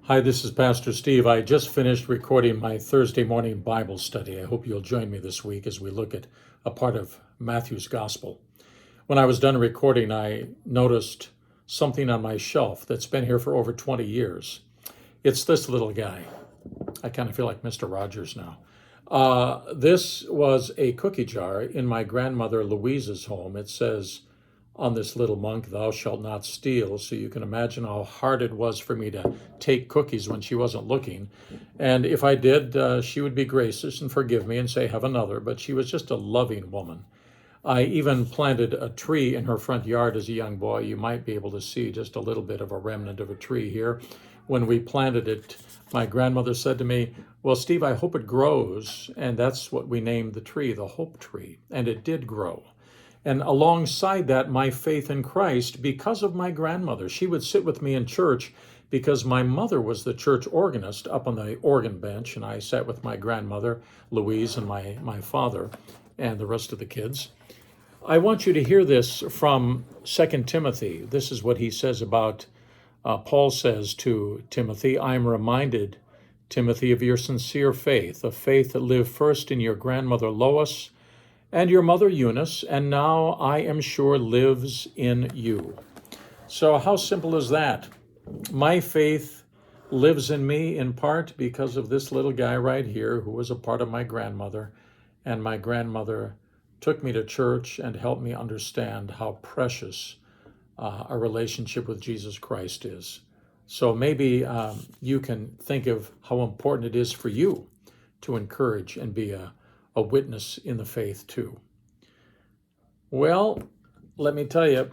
Hi, this is Pastor Steve. I just finished recording my Thursday morning Bible study. I hope you'll join me this week as we look at a part of Matthew's Gospel. When I was done recording, I noticed something on my shelf that's been here for over 20 years. It's this little guy. I kind of feel like Mr. Rogers now. This was a cookie jar in my grandmother Louise's home. It says on this little monk, "Thou shalt not steal." So you can imagine how hard it was for me to take cookies when she wasn't looking. And if I did, she would be gracious and forgive me and say, "Have another." But she was just a loving woman. I even planted a tree in her front yard as a young boy. You might be able to see just a little bit of a remnant of a tree here. When we planted it, my grandmother said to me, "Well, Steve, I hope it grows." And that's what we named the tree, the Hope Tree. And it did grow. And alongside that, my faith in Christ because of my grandmother. She would sit with me in church because my mother was the church organist up on the organ bench, and I sat with my grandmother, Louise, and my father, and the rest of the kids. I want you to hear this from 2 Timothy. This is what he says about, Paul says to Timothy, "I am reminded, Timothy, of your sincere faith, a faith that lived first in your grandmother Lois and your mother Eunice, and now I am sure lives in you." So how simple is that? My faith lives in me in part because of this little guy right here who was a part of my grandmother, and my grandmother took me to church and helped me understand how precious a relationship with Jesus Christ is. So maybe you can think of how important it is for you to encourage and be a witness in the faith too. Well, let me tell you,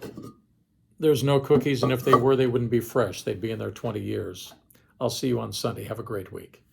there's no cookies, and if they were, they wouldn't be fresh. They'd be in there 20 years. I'll see you on Sunday. Have a great week.